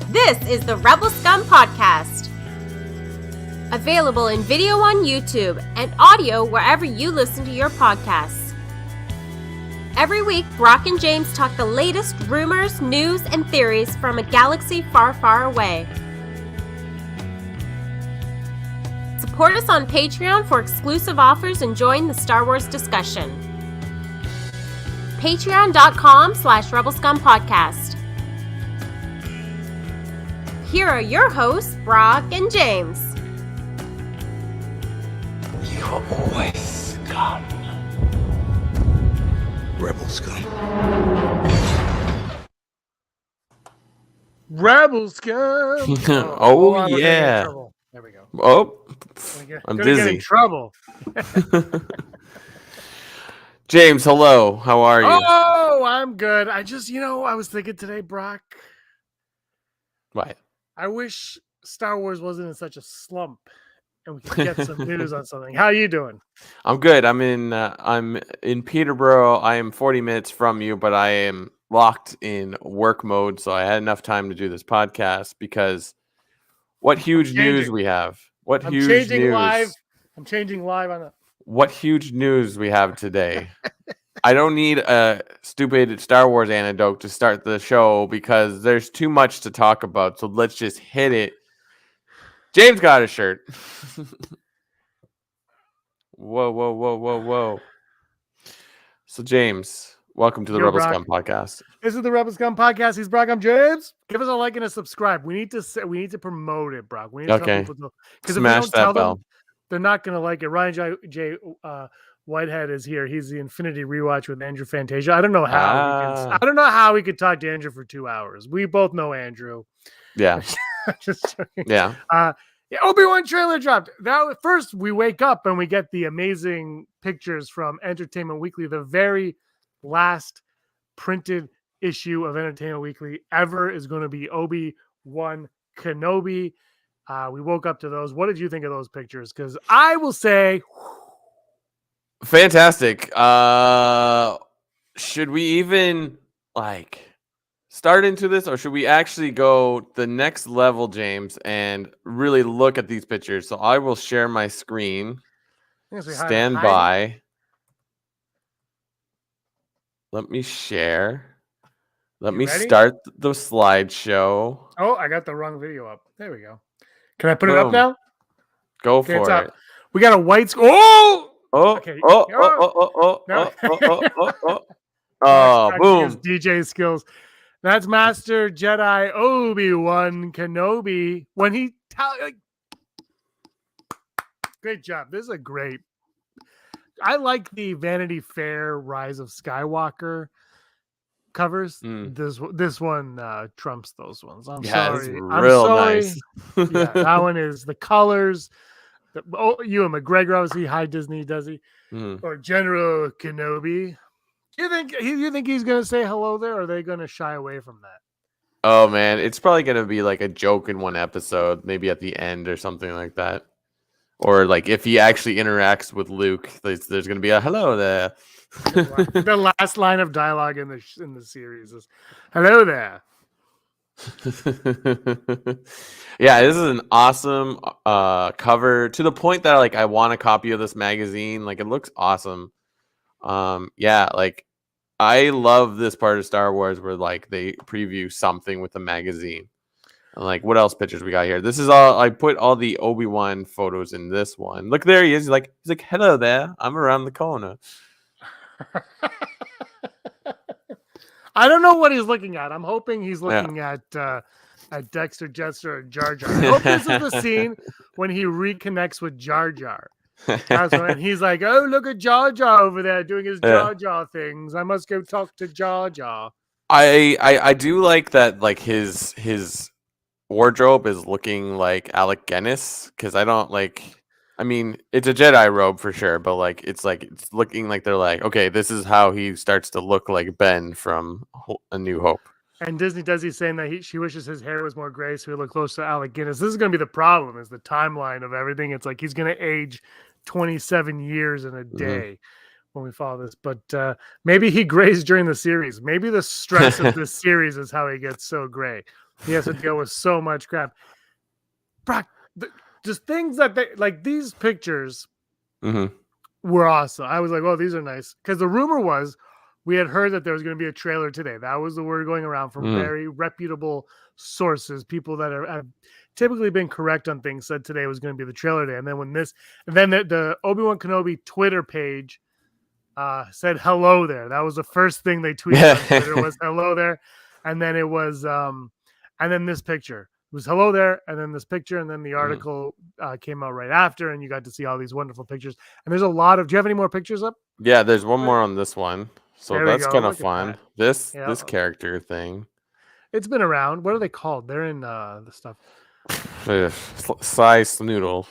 This is the Rebel Scum Podcast. Available in video on YouTube and audio wherever you listen to your podcasts. Every week, Brock and James talk the latest rumors, news, and theories from a galaxy far, far away. Support us on Patreon for exclusive offers and join the Star Wars discussion. Patreon.com/RebelScumPodcast. Here are your hosts, Brock and James. You're always scum. Rebel scum. Rebel scum. Oh yeah. There we go. Oh, I'm dizzy. Get in trouble. James, hello. How are you? Oh, I'm good. I just, I was thinking today, Brock. What? I wish Star Wars wasn't in such a slump, and we could get some news on something. How are you doing? I'm good. I'm in Peterborough. I am 40 minutes from you, but I am locked in work mode, so I had enough time to do this podcast because what huge news we have. I'm changing live on the. What huge news we have today. I don't need a stupid Star Wars anecdote to start the show because there's too much to talk about. So let's just hit it. James got a shirt. Whoa. So James, welcome to the Rebel Scum Podcast. This is the Rebel Scum Podcast. He's Brock. I'm James. Give us a like and a subscribe. We need to promote it, Brock. We need to tell people because smash that bell. They're not going to like it. Ryan J. Whitehead is here. He's the Infinity Rewatch with Andrew Fantasia. I don't know how we could talk to Andrew for 2 hours. We both know Andrew. Yeah. Just joking. Yeah. Obi-Wan trailer dropped. Now, first we wake up and we get the amazing pictures from Entertainment Weekly, the very last printed issue of Entertainment Weekly ever is going to be Obi-Wan Kenobi. We woke up to those. What did you think of those pictures? Because I will say, fantastic. Should we even start into this, or should we actually go the next level, James, and really look at these pictures? So I will share my screen. Stand by. Let me share. Let me start the slideshow. Oh, I got the wrong video up. There we go. Can I put it up now? Go for it. We got a white screen. Oh! Okay. Boom. DJ skills. That's Master Jedi Obi-Wan Kenobi. When he great job. This is a great. I like the Vanity Fair Rise of Skywalker covers. This one trumps those ones. I'm sorry. Nice. Yeah, that one is the colors. Ewan McGregor, obviously. Hi, Disney, does he? Or General Kenobi. You think he's going to say hello there, or are they going to shy away from that? Oh, man. It's probably going to be like a joke in one episode, maybe at the end or something like that. Or like if he actually interacts with Luke, there's going to be a hello there. The last line of dialogue in the series is hello there. Yeah, this is an awesome cover to the point that I want a copy of this magazine. It looks awesome. I love this part of Star Wars where they preview something with the magazine. And what else pictures we got here? This is all I put all the Obi-Wan photos in this one. Look, there he is. He's like hello there. I'm around the corner. I don't know what he's looking at. I'm hoping he's looking at Dexter Jettster or Jar Jar. I hope this is the scene when he reconnects with Jar Jar. And he's like, oh, look at Jar Jar over there doing his Jar Jar things. I must go talk to Jar Jar. I do like that his wardrobe is looking like Alec Guinness, because I don't it's a Jedi robe for sure, but it's looking like they're okay, this is how he starts to look like Ben from A New Hope. And Disney does he's saying that she wishes his hair was more gray so he look close to Alec Guinness. This is going to be the problem, is the timeline of everything. It's he's going to age 27 years in a day when we follow this. But maybe he grays during the series. Maybe the stress of this series is how he gets so gray. He has to deal with so much crap. Brock, just things that they like. These pictures were awesome. I was like, "Oh, these are nice." Because the rumor was, we had heard that there was going to be a trailer today. That was the word going around from very reputable sources, people that have typically been correct on things. Said today was going to be the trailer day, and then the Obi-Wan Kenobi Twitter page said hello there. That was the first thing they tweeted on Twitter was hello there, and then it was and then this picture. It was hello there, and then this picture, and then the article came out right after, and you got to see all these wonderful pictures. And there's a lot of. Do you have any more pictures up? Yeah, there's one more on this one, so that's kind of fun. This character thing. It's been around. What are they called? They're in the stuff. Size noodle.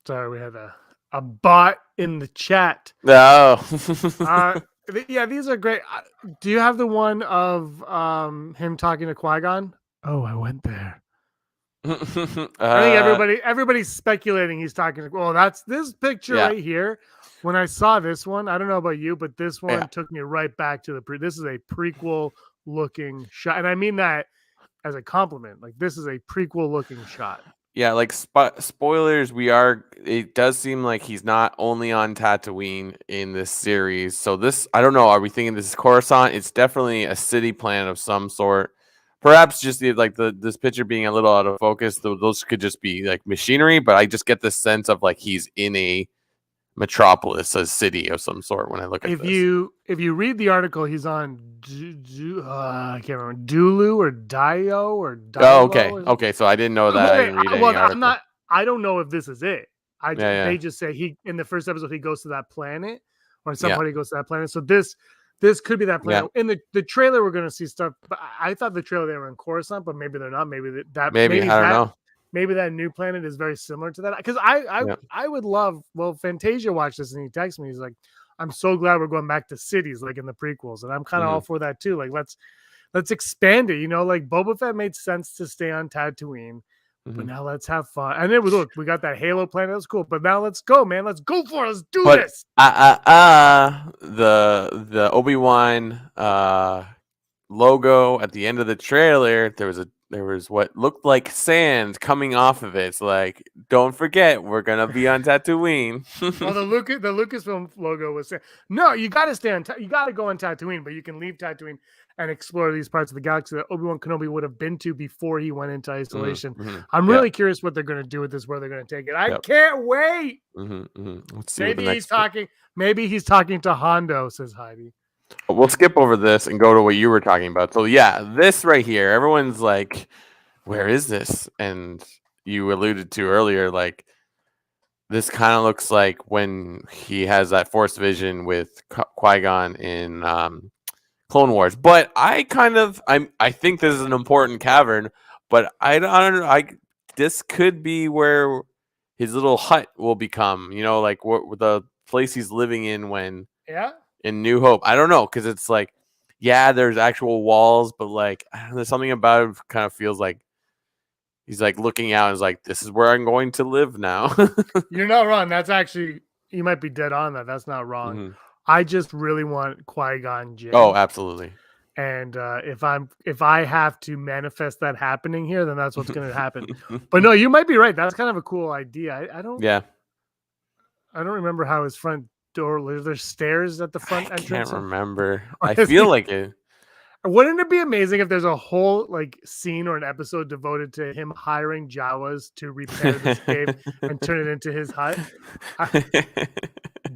Sorry, we had a bot in the chat. No. Yeah, these are great. Do you have the one of him talking to Qui-Gon? Oh, I went there. I think everybody's speculating he's talking to. Well, that's this picture right here. When I saw this one, I don't know about you, but this one took me right back to this is a prequel looking shot, and I mean that as a compliment. Like this is a prequel looking shot. Yeah, like spoilers, it does seem like he's not only on Tatooine in this series. So this, I don't know, are we thinking this is Coruscant? It's definitely a city plan of some sort. Perhaps just this picture being a little out of focus. Those could just be like machinery, but I just get the sense of like he's in a metropolis, a city of some sort when I look at this. If you read the article, he's on I can't remember, Dulu or Dio or Dilo. Oh, okay. So I didn't know that. I didn't read any article. I don't know if this is it. They just say he in the first episode he goes to that planet, or somebody goes to that planet. So this could be that planet. In the trailer, we're going to see stuff. But I thought the trailer they were in Coruscant, but maybe they're not. Maybe I don't know. Maybe that new planet is very similar to that. Because I would love. Well, Fantasia watched this and he texted me. He's like, "I'm so glad we're going back to cities like in the prequels," and I'm kind of all for that too. Like let's expand it. You know, like Boba Fett made sense to stay on Tatooine, but now let's have fun. And then we got that Halo planet. That's cool. But now let's go, man. Let's go for it. Let's do this. The Obi-Wan logo at the end of the trailer, there was what looked like sand coming off of it. It's like, don't forget, we're gonna be on Tatooine. Well, the Lucasfilm logo was saying, no, you got to stay on. You got to go on Tatooine, but you can leave Tatooine and explore these parts of the galaxy that Obi-Wan Kenobi would have been to before he went into isolation. I'm really curious what they're going to do with this, where they're going to take it. I can't wait. Let's see. Maybe he's talking to Hondo, says Heidi. We'll skip over this and go to what you were talking about. So this right here, everyone's like, where is this? And you alluded to earlier, like this kind of looks like when he has that Force vision with Qui-Gon in Clone Wars. But I think this is an important cavern, but I don't know. This could be where his little hut will become, like what the place he's living in in New Hope. I don't know, because it's like, there's actual walls, but like there's something about it kind of feels like he's like looking out and is like, this is where I'm going to live now. You're not wrong. That's actually, you might be dead on that. That's not wrong. I just really want Qui-Gon Jinn. Oh, absolutely. And if I have to manifest that happening here, then that's what's going to happen. But no, you might be right. That's kind of a cool idea. I don't remember how his front door. There's stairs at the front entrance. I can't remember. I feel like it. Wouldn't it be amazing if there's a whole like scene or an episode devoted to him hiring Jawas to repair this cave and turn it into his hut?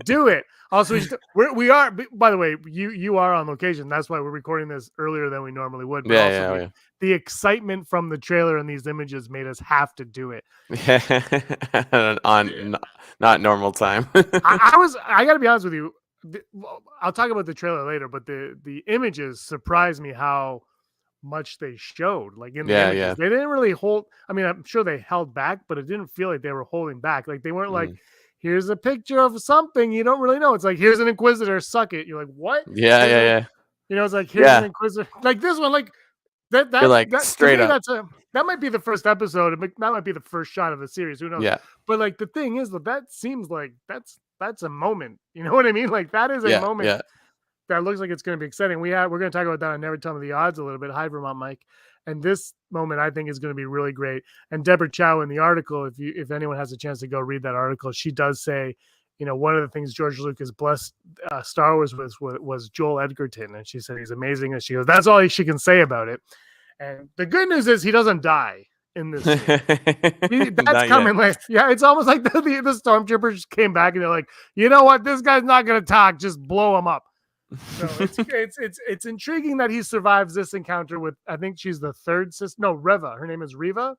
Do it. Also, we are. By the way, you are on location. That's why we're recording this earlier than we normally would. But the excitement from the trailer and these images made us have to do it. On not normal time. I got to be honest with you. I'll talk about the trailer later, but the images surprised me how much they showed. Like in the images, they didn't really hold. I mean, I'm sure they held back, but it didn't feel like they were holding back. Like they weren't like, here's a picture of something you don't really know. It's like, here's an Inquisitor, suck it. You're like, what? Yeah. It's like, here's an Inquisitor. Like this one, like that. You're like that, straight up. That might be the first episode. That might be the first shot of the series. Who knows? Yeah. But like the thing is that seems like that's a moment. You know what I mean? Like that is a moment that looks like it's going to be exciting. We're going to talk about that on Never Tell Me the Odds a little bit. Hi, Vermont Mike. And this moment I think is going to be really great. And Deborah Chow in the article, if anyone has a chance to go read that article, she does say, one of the things George Lucas blessed Star Wars was Joel Edgerton, and she said he's amazing. And she goes, that's all she can say about it. And the good news is he doesn't die in this scene. That's coming later. Yeah, it's almost like the stormtroopers came back and they're like, you know what, this guy's not going to talk, just blow him up. So it's intriguing that he survives this encounter with, I think she's the third sister. No, Reva. Her name is Reva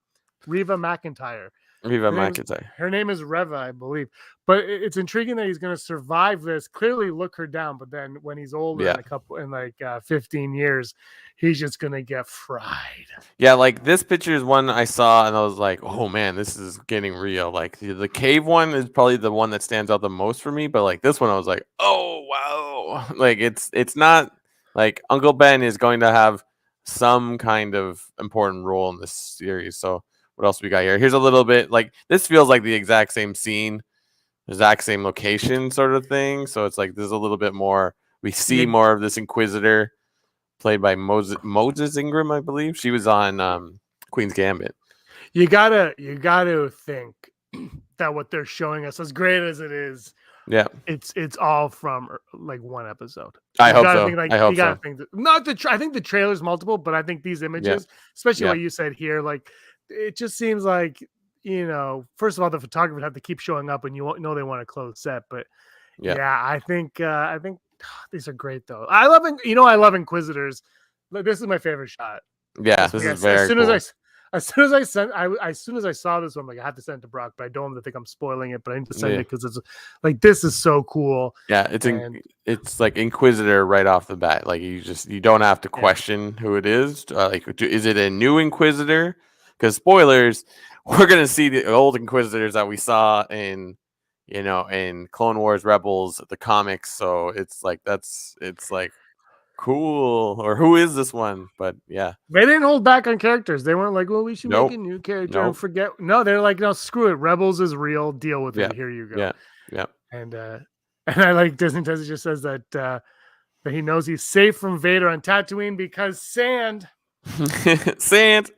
McIntyre. Her name is Reva, I believe. But it's intriguing that he's going to survive this. Clearly, look her down. But then when he's older, in 15 years, he's just going to get fried. Yeah, like this picture is one I saw, and I was like, "Oh man, this is getting real." Like the cave one is probably the one that stands out the most for me. But like this one, I was like, "Oh wow!" Like it's not like Uncle Ben is going to have some kind of important role in this series. So. What else we got here? Here's a little bit like this feels like the exact same scene, exact same location sort of thing. So it's like there's a little bit more. We see more of this Inquisitor played by Moses Ingram, I believe. She was on Queen's Gambit. You gotta think that what they're showing us, as great as it is, it's all from like one episode. I hope so. I think the trailer's multiple, but I think these images, especially what you said here, like. It just seems like, first of all, the photographer would have to keep showing up and you won't know they want a closed set. But I think these are great though. I love Inquisitors. This is my favorite shot. Yeah, this is very cool. As soon as I saw this one, I'm like, I have to send it to Brock, but I don't want to think I'm spoiling it, but I need to send it because it's like, this is so cool. Yeah, it's like Inquisitor right off the bat. Like you don't have to question who it is. Is it a new Inquisitor? Because spoilers, we're gonna see the old Inquisitors that we saw in Clone Wars, Rebels, the comics. So it's like cool. Or who is this one? But yeah, they didn't hold back on characters. They weren't like, well, we should make a new character and forget. No, they're like, no, screw it. Rebels is real. Deal with it. Here you go. Yeah. And I like Disney just says that he knows he's safe from Vader on Tatooine because sand. Sand.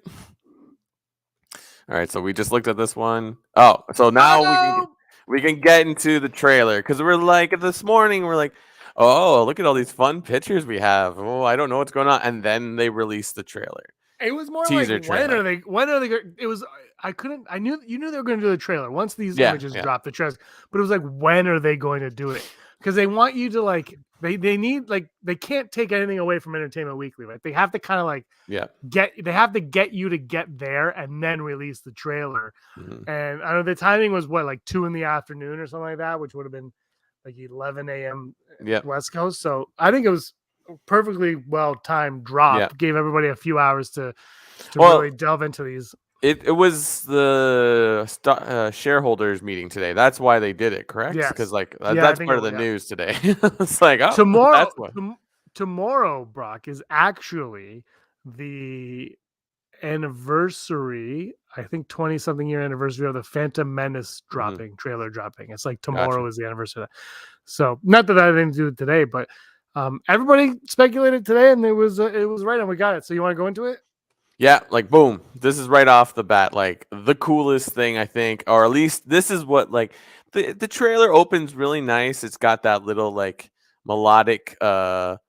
All right, so we just looked at this one. Oh, so now we can get into the trailer because we're like this morning. We're like, oh, look at all these fun pictures we have. Oh, I don't know what's going on, and then they released the trailer. It was more teaser like trailer. When are they? It was I knew they were going to do the trailer once these images dropped the trailer, but it was like, when are they going to do it? Because they want you to like. They need they can't take anything away from Entertainment Weekly, right? They have to kind of like get you to get there and then release the trailer. Mm-hmm. And I know the timing was like 2 p.m. or something like that, which would have been like 11 a.m. West Coast. So I think it was perfectly well timed drop. Yeah. Gave everybody a few hours to really delve into these. It was the shareholders meeting today. That's why they did it, correct? Yes. Because that's part of the news today. It's like, oh, tomorrow, Brock, is actually the anniversary. I think 20-something year anniversary of the Phantom Menace trailer dropping. It's like tomorrow is the anniversary of that. So not that I didn't do it today, but everybody speculated today, and it was right, and we got it. So you want to go into it? Yeah, like boom. This is right off the bat, like the coolest thing, I think, or at least this is what like the trailer opens really nice. It's got that little like melodic Star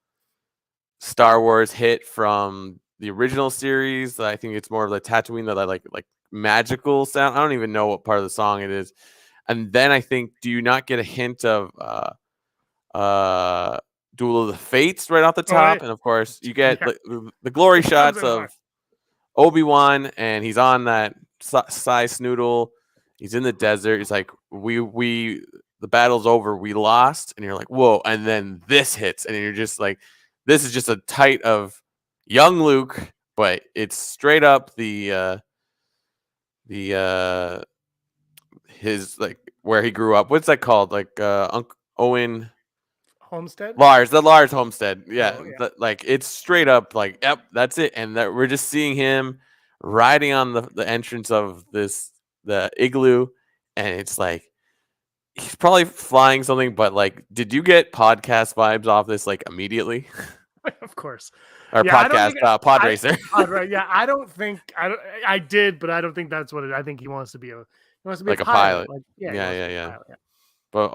Wars hit from the original series. I think it's more of the Tatooine that I like magical sound. I don't even know what part of the song it is. And then I think, do you not get a hint of Duel of the Fates right off the top? And of course you get the glory shots of Obi-Wan, and he's on that size snoodle. He's in the desert. He's like, the battle's over. We lost. And you're like, whoa. And then this hits. And you're just like, this is just a tight of young Luke, but it's straight up his like where he grew up. What's that called? Like Uncle Owen Homestead? The Lars homestead. Yeah. Like it's straight up like, yep, that's it. And that we're just seeing him riding on the entrance of the igloo, and it's like he's probably flying something, but like, did you get podcast vibes off this like immediately? Of course. Or Yeah, I don't podcast think pod racer? right. Yeah, I don't think I did, but I don't think that's what it. I think he wants to be a Like a pilot. pilot. Like yeah, he Yeah, wants to yeah, be a yeah. pilot. Yeah. But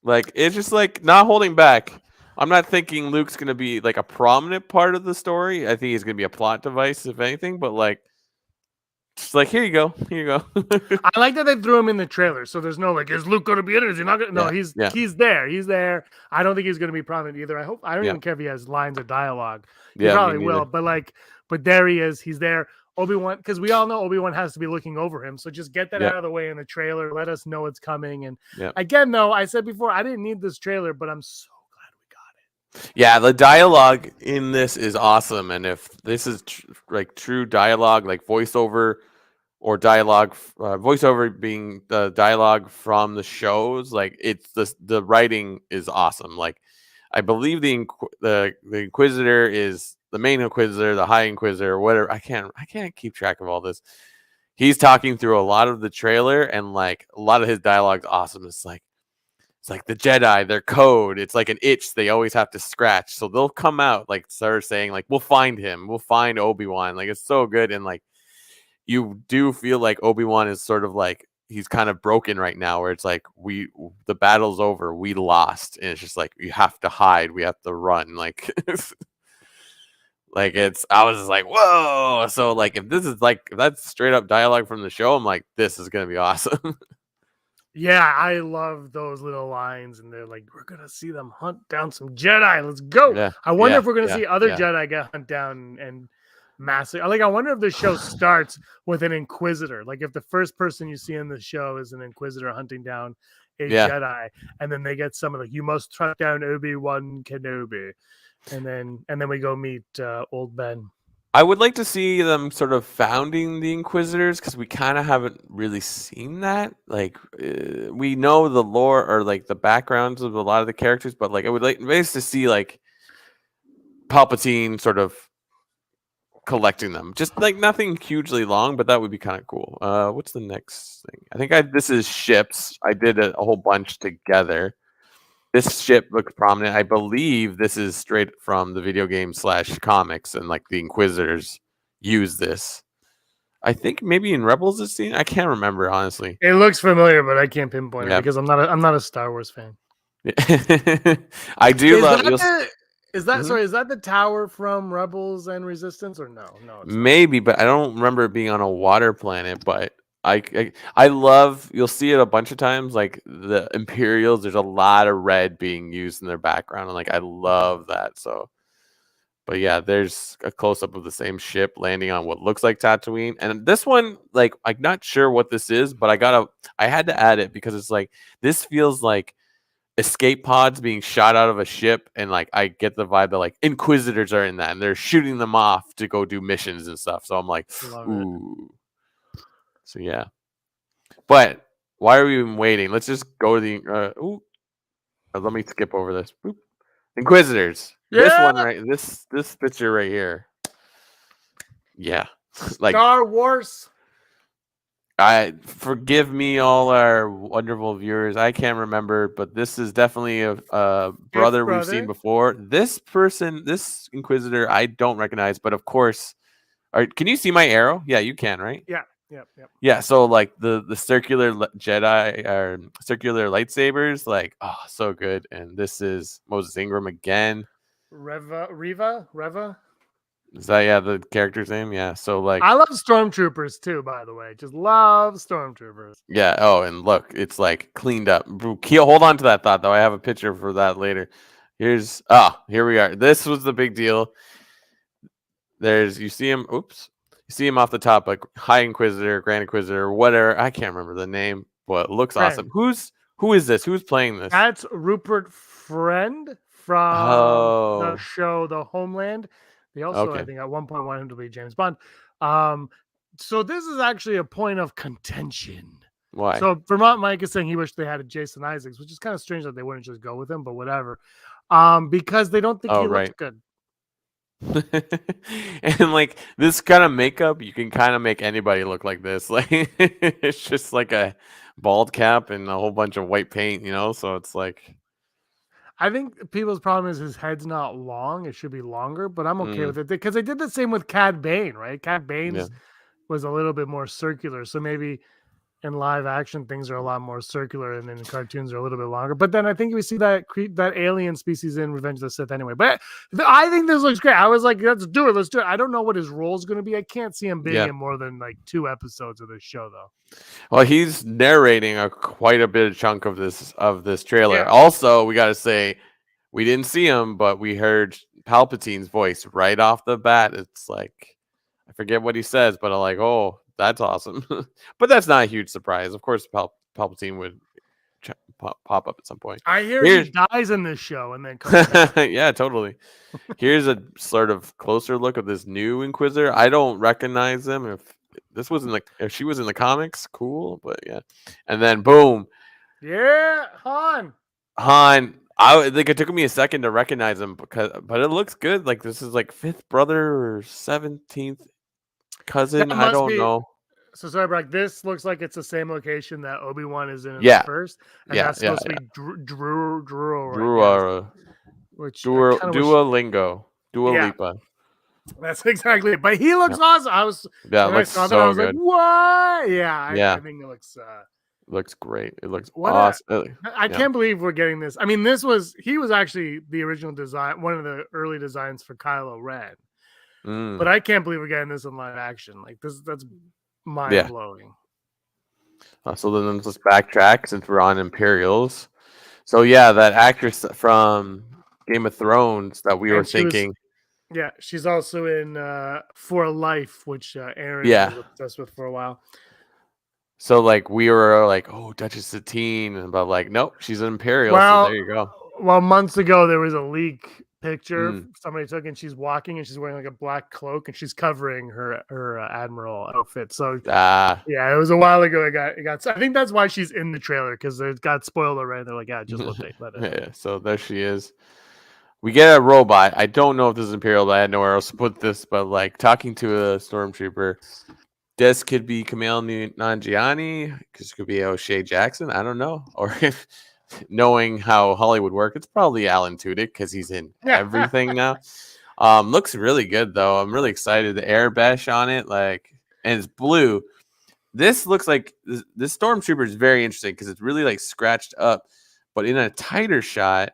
like it's just like not holding back. I'm not thinking Luke's gonna be like a prominent part of the story. I think he's gonna be a plot device, if anything. But like, just like here you go. I like that they threw him in the trailer, so there's no like, is Luke going to be in it? Is he not going? No, he's there. He's there. I don't think he's going to be prominent either. I don't even care if he has lines of dialogue. He probably will. But there he is. He's there. Obi-Wan, because we all know Obi-Wan has to be looking over him. So just get that out of the way in the trailer. Let us know it's coming. And again, though, I said before, I didn't need this trailer, but I'm so glad we got it. Yeah, the dialogue in this is awesome. And if this is like true dialogue, like voiceover or dialogue, voiceover being the dialogue from the shows, like it's the writing is awesome. Like I believe the Inquisitor is the main Inquisitor, the High Inquisitor, or whatever. I can't keep track of all this. He's talking through a lot of the trailer, and like a lot of his dialogue's awesome. It's like the Jedi, their code. It's like an itch they always have to scratch. So they'll come out like start saying like, "We'll find him. We'll find Obi-Wan." Like it's so good, and like you do feel like Obi-Wan is sort of like he's kind of broken right now, where it's like the battle's over, we lost, and it's just like you have to hide, we have to run, like like I was just like, whoa. So like if that's straight up dialogue from the show, I'm like, this is gonna be awesome. Yeah, I love those little lines, and they're like, we're gonna see them hunt down some Jedi. Let's go. Yeah, I wonder if we're gonna see other yeah. Jedi get hunt down and massive. Like, I wonder if the show starts with an Inquisitor. Like, if the first person you see in the show is an Inquisitor hunting down a Jedi, and then they get some of the you must track down Obi-Wan Kenobi, and then we go meet old Ben. I would like to see them sort of founding the Inquisitors, because we kind of haven't really seen that. Like, we know the lore or like the backgrounds of a lot of the characters, but like I would like to see like Palpatine sort of collecting them. Just like nothing hugely long, but that would be kind of cool. What's the next thing? I think this is ships. I did a whole bunch together. This ship looks prominent. I believe this is straight from the video game / comics, and like the Inquisitors use this. I think maybe in Rebels it's seen. I can't remember, honestly. It looks familiar, but I can't pinpoint it because I'm not a Star Wars fan. I do love. Is that sorry? Is that the tower from Rebels and Resistance, or no? No, maybe, but I don't remember it being on a water planet. But I love. You'll see it a bunch of times. Like the Imperials, there's a lot of red being used in their background, and like I love that. So, but yeah, there's a close up of the same ship landing on what looks like Tatooine, and this one, like I'm not sure what this is, but I had to add it because it's like this feels like escape pods being shot out of a ship, and like I get the vibe that like Inquisitors are in that and they're shooting them off to go do missions and stuff. So I'm like, ooh. So yeah. But why are we even waiting? Let's just go to the let me skip over this. Boop. Inquisitors. Yeah! This one right this picture right here. Yeah. Like Star Wars. Forgive me, all our wonderful viewers. I can't remember, but this is definitely a brother we've seen before. This person, this Inquisitor, I don't recognize, but of course, can you see my arrow? Yeah, you can, right? Yeah. Yeah. So like the circular Jedi or circular lightsabers, like so good. And this is Moses Ingram again. Reva. Is that the character's name? Yeah. So like I love stormtroopers too, by the way. Just love stormtroopers. Yeah. Oh, and look, it's like cleaned up. Hold on to that thought though. I have a picture for that later. Here we are. This was the big deal. You see him. Oops. You see him off the top, like High Inquisitor, Grand Inquisitor, whatever. I can't remember the name, but it looks awesome. Who is this? Who's playing this? That's Rupert Friend from the show The Homeland. They also, I think, at one point wanted him to be James Bond. So this is actually a point of contention. Why? So Vermont Mike is saying he wished they had a Jason Isaacs, which is kind of strange that they wouldn't just go with him, but whatever. Because they don't think he looks good. And like this kind of makeup, you can kind of make anybody look like this. Like it's just like a bald cap and a whole bunch of white paint, so it's like I think people's problem is his head's not long. It should be longer, but I'm okay with it because they did the same with Cad Bane, right? Cad yeah. Bane's was a little bit more circular. So maybe in live action things are a lot more circular, and then the cartoons are a little bit longer. But then I think we see that alien species in Revenge of the Sith anyway. But I think this looks great. I was like, let's do it. I don't know what his role is going to be. I can't see him being in more than like 2 episodes of this show, though. Well, he's narrating quite a bit of chunk of this trailer. Yeah. Also, we got to say we didn't see him, but we heard Palpatine's voice right off the bat. It's like I forget what he says, but I'm like, oh, that's awesome. But that's not a huge surprise. Of course, Palpatine would pop up at some point. I hear he dies in this show and then comes back. Yeah, totally. Here's a sort of closer look of this new Inquisitor. I don't recognize them. If she was in the comics, cool. But yeah, and then boom, yeah, Han. I think it took me a second to recognize him but it looks good. Like this is like 5th brother or 17th cousin. I don't know. So sorry, Brock. This looks like it's the same location that Obi-Wan is in the first, and that's supposed to be Duolingo. Dua Lipa. That's exactly it. But he looks awesome. I was looks so I was good. like, what? I think it looks great. It looks awesome. I can't believe we're getting this. I mean, he was actually the original design, one of the early designs for Kylo Ren. But I can't believe we're getting this in live action. Like that's mind blowing. So then let's backtrack since we're on Imperials. So yeah, that actress from Game of Thrones that we were thinking. She's also in For Life, which Aaron was obsessed with for a while. So like we were like, oh, Duchess Satine, but like, nope, she's an Imperial. Well, so there you go. Well, months ago there was a leak picture somebody took, and she's walking and she's wearing like a black cloak and she's covering her admiral outfit. So it was a while ago. It got. I think that's why she's in the trailer, because it got spoiled already. They're like, just let it. So there she is. We get a robot. I don't know if this is Imperial, but I had nowhere else to put this. But like talking to a stormtrooper. This could be Kumail Nanjiani, because it could be O'Shea Jackson. I don't know. Or if knowing how Hollywood works, it's probably Alan Tudyk, because he's in everything now. Looks really good though. I'm really excited. The airbash on it, and it's blue. This looks like this stormtrooper is very interesting because it's really like scratched up, but in a tighter shot,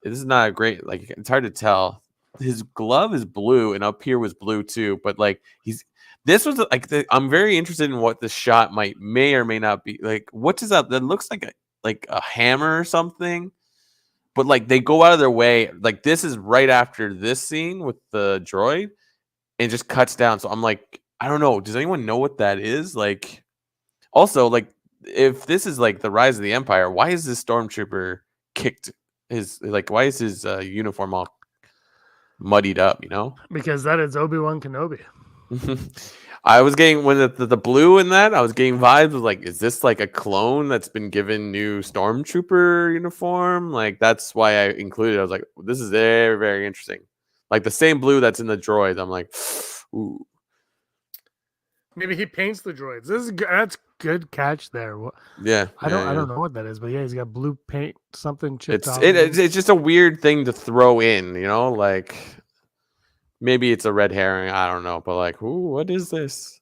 this is not a great. Like it's hard to tell. His glove is blue, and up here was blue too. But like this was like I'm very interested in what the shot may or may not be. Like what is that? That looks like a hammer or something. But like they go out of their way. Like this is right after this scene with the droid, and just cuts down. So I'm like, I don't know. Does anyone know what that is? Like, also like if this is like the rise of the Empire, why is this stormtrooper kicked? Why is his uniform all muddied up? Because that is Obi-Wan Kenobi. I was getting when the blue in that, I was getting vibes of like, is this like a clone that's been given new stormtrooper uniform? Like that's why I included it. I was like, this is very, very interesting. Like the same blue that's in the droids. I'm like, ooh. Maybe he paints the droids. That's good catch there. Yeah, I don't know what that is, but he's got blue paint, something chipped off. It's just a weird thing to throw in, like. Maybe it's a red herring. I don't know. But like, ooh, what is this?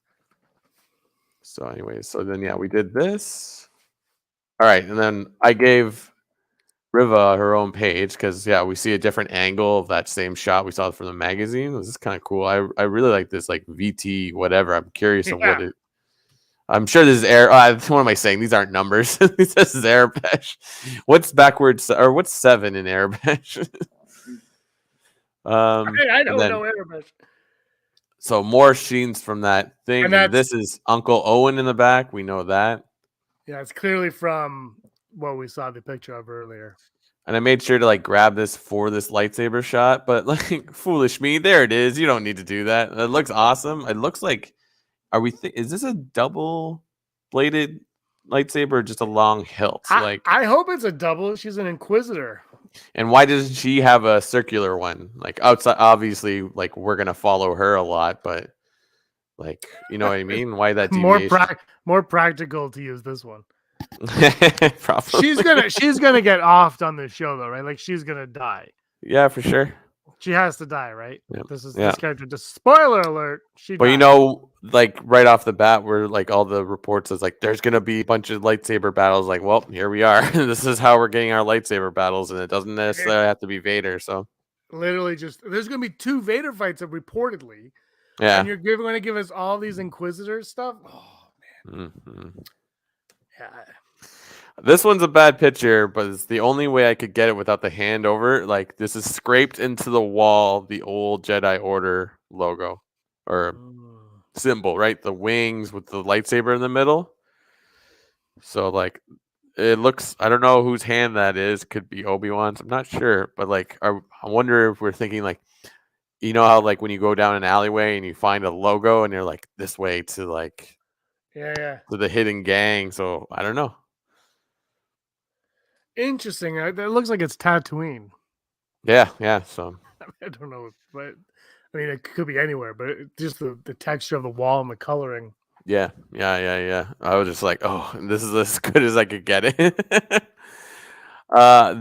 So anyways, then we did this. All right. And then I gave Riva her own page because, we see a different angle of that same shot we saw from the magazine. This is kind of cool. I really like this, like VT, whatever. I'm curious of what it. I'm sure this is air. What am I saying? These aren't numbers. This is Airbash. What's backwards, or what's 7 in Airbash? I don't know Airbash. So more scenes from that thing. And this is Uncle Owen in the back. We know that. Yeah, it's clearly from what we saw the picture of earlier. And I made sure to like grab this for this lightsaber shot, but like foolish me, there it is. You don't need to do that. It looks awesome. It looks like, is this a double bladed lightsaber or just a long hilt? I hope it's a double. She's an Inquisitor. And why doesn't she have a circular one? Like outside, obviously, like we're gonna follow her a lot, but like you know what I mean? Why that deviation? More practical to use this one. Probably. She's gonna get offed on this show though, right? Like she's gonna die. Yeah, for sure. She has to die, right? Yep. This character. Just spoiler alert. She. But dies. like right off the bat, where like all the reports is like there's gonna be a bunch of lightsaber battles. Like, well, here we are. This is how we're getting our lightsaber battles, and it doesn't necessarily have to be Vader. So literally, just there's gonna be 2 Vader fights reportedly, yeah, and you're going to give us all these Inquisitor stuff. Oh man. Yeah. This one's a bad picture, but it's the only way I could get it without the hand over. Like this is scraped into the wall, the old Jedi Order logo or symbol, right? The wings with the lightsaber in the middle. So like it looks, I don't know whose hand that is. Could be Obi-Wan's. I'm not sure, but like I wonder if we're thinking like, you know how like when you go down an alleyway and you find a logo and you're like this way to like Yeah. to the hidden gang. So I don't know. Interesting. It looks like it's Tatooine. Yeah. So I don't know, but I mean, it could be anywhere. But just the texture of the wall and the coloring. Yeah. I was just like, oh, this is as good as I could get it. I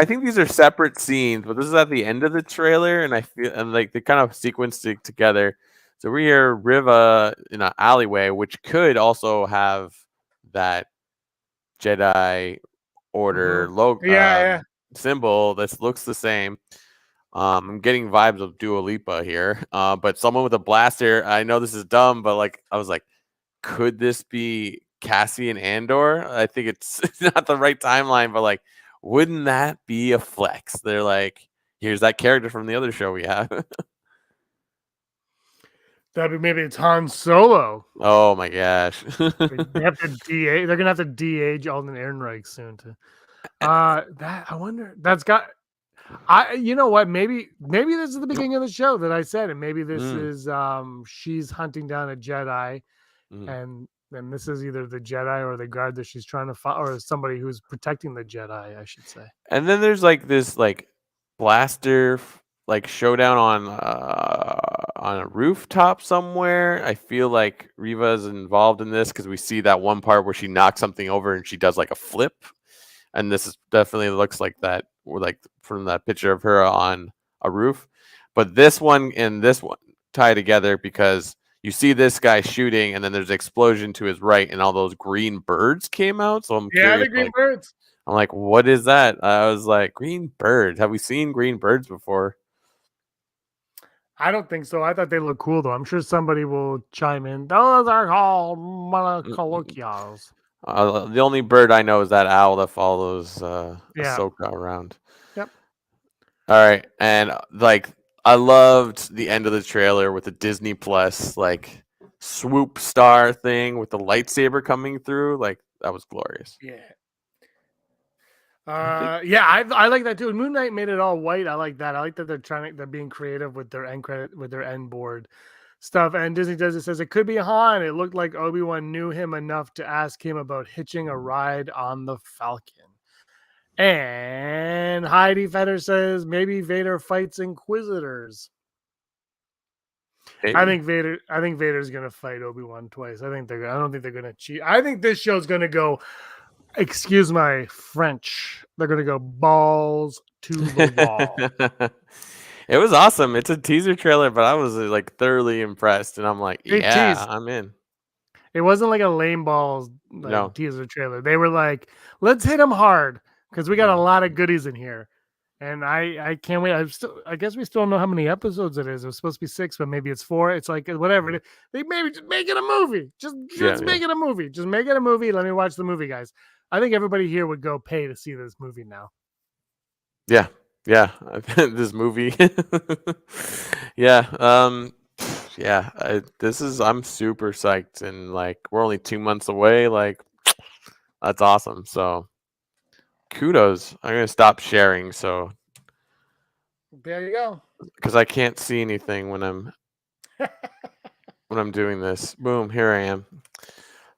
think these are separate scenes, but this is at the end of the trailer, and I feel and like they kind of sequenced it together. So we hear Riva in an alleyway, which could also have that Jedi Order logo symbol that looks the same. I'm getting vibes of Dua Lipa here, but someone with a blaster. I know this is dumb, but like I was like, could this be Cassian Andor? I think it's not the right timeline, but like, wouldn't that be a flex? They're like, here's that character from the other show we have. That'd be maybe it's Han Solo. Oh my gosh. They have to de-age. They're gonna have to de-age Alden Ehrenreich soon. That I wonder. That's got. You know what? Maybe this is the beginning of the show that I said, and maybe this is she's hunting down a Jedi, and this is either the Jedi or the guard that she's trying to find, or somebody who's protecting the Jedi, I should say. And then there's like this like blaster like showdown on a rooftop somewhere. I feel like Riva is involved in this because we see that one part where she knocks something over and she does like a flip, and this is definitely looks like that, or like from that picture of her on a roof. But this one and this one tie together because you see this guy shooting, and then there's an explosion to his right, and all those green birds came out. So I'm curious, the green birds. I'm like, what is that? I was like, green birds. Have we seen green birds before? I don't think so. I thought they look cool though. I'm sure somebody will chime in. Those are called monocolloquials. The only bird I know is that owl that follows Ahsoka around. Yep. All right, and like I loved the end of the trailer with the Disney Plus like swoop star thing with the lightsaber coming through. Like that was glorious. Yeah. I like that too. And Moon Knight made it all white. I like that. I like that they're being creative with their end board stuff. And Disney says it could be Han. It looked like Obi-Wan knew him enough to ask him about hitching a ride on the Falcon. And Heidi Feder says maybe Vader fights Inquisitors. Hey. I think Vader's gonna fight Obi-Wan twice. I don't think they're gonna cheat. I think this show's gonna go. Excuse my French. They're gonna go balls to the wall. It was awesome. It's a teaser trailer, but I was like thoroughly impressed, and I'm like, I'm in. It wasn't like a lame balls teaser trailer. They were like, let's hit them hard because we got a lot of goodies in here, and I can't wait. I guess we still don't know how many episodes it is. It was supposed to be 6, but maybe it's 4. It's like whatever. They maybe just make it a movie. Just make it a movie. Just make it a movie. Let me watch the movie, guys. I think everybody here would go pay to see this movie now. Yeah. This movie. I'm super psyched, and like we're only 2 months away. Like that's awesome. So kudos. I'm gonna stop sharing. So there you go. Because I can't see anything when I'm doing this. Boom, here I am.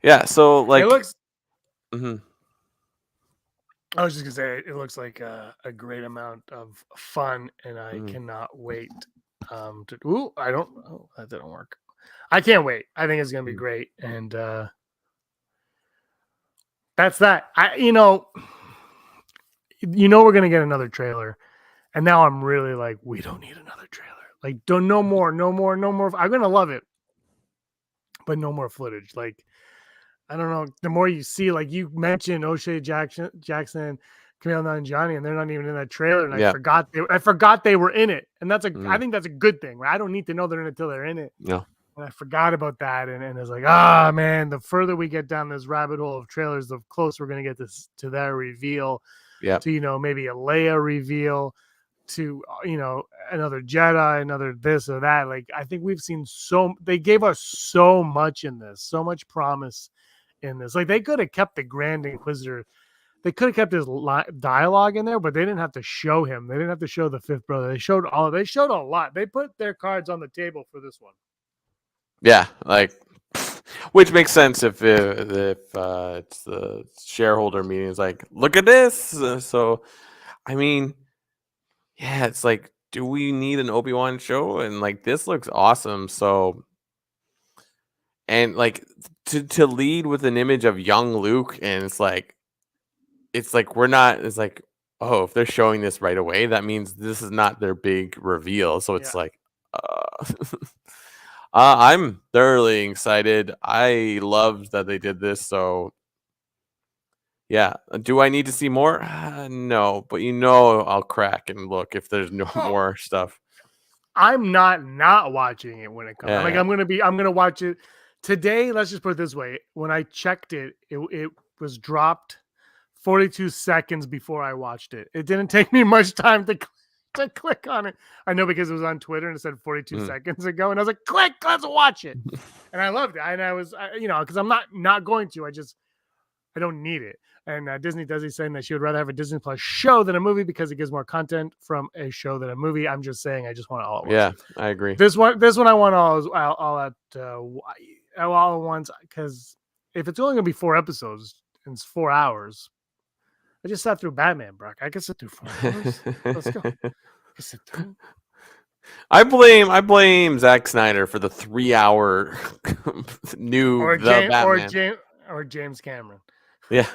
Yeah. So like it looks. Mm-hmm. I was just gonna say it looks like a great amount of fun, and I cannot wait. That didn't work. I can't wait. I think it's gonna be great, and That's that. We're gonna get another trailer, and now I'm really like, we don't need another trailer. Like, no more. I'm gonna love it, but no more footage. Like, I don't know. The more you see, like you mentioned, O'Shea Jackson, Camille Nanjiani, and they're not even in that trailer. And Yeah. I forgot they were in it, and I Mm. think that's a good thing. Right? I don't need to know they're in it till they're in it. No. And I forgot about that, and it's like, man, the further we get down this rabbit hole of trailers, the closer we're gonna get to that reveal. Yeah. To maybe a Leia reveal, to another Jedi, another this or that. Like, I think we've seen they gave us so much in this, so much promise in this. Like, they could have kept the Grand Inquisitor. They could have kept his dialogue in there, but they didn't have to show him. They didn't have to show the fifth brother. They showed a lot. They put their cards on the table for this one. Yeah, like, which makes sense if it's the shareholder meeting. It's like, look at this. So, I mean, yeah, it's like, do we need an Obi-Wan show? And like, this looks awesome. So, and like to lead with an image of young Luke, and it's like we're not. It's like, oh, if they're showing this right away, that means this is not their big reveal. So it's like, I'm thoroughly excited. I loved that they did this. So, yeah. Do I need to see more? No, but I'll crack and look if there's no more stuff. I'm not watching it when it comes. Yeah, Like, yeah. I'm gonna watch it today. Let's just put it this way: when I checked it, it was dropped 42 seconds before I watched it. It didn't take me much time to click on it. I know, because it was on Twitter and it said 42 seconds ago, and I was like, click, let's watch it. And I loved it. And I was, because I'm not going to. I don't need it. And Disney does saying that she would rather have a Disney Plus show than a movie because it gives more content from a show than a movie. I'm just saying, I just want it all at once. Yeah, I agree. This one I want all at once, because if it's only gonna be 4 episodes and it's 4 hours, I just sat through Batman, Brock. I can sit through 4 hours. Let's go. I can sit through. I blame Zack Snyder for the 3-hour new Batman. Or James Cameron. Yeah.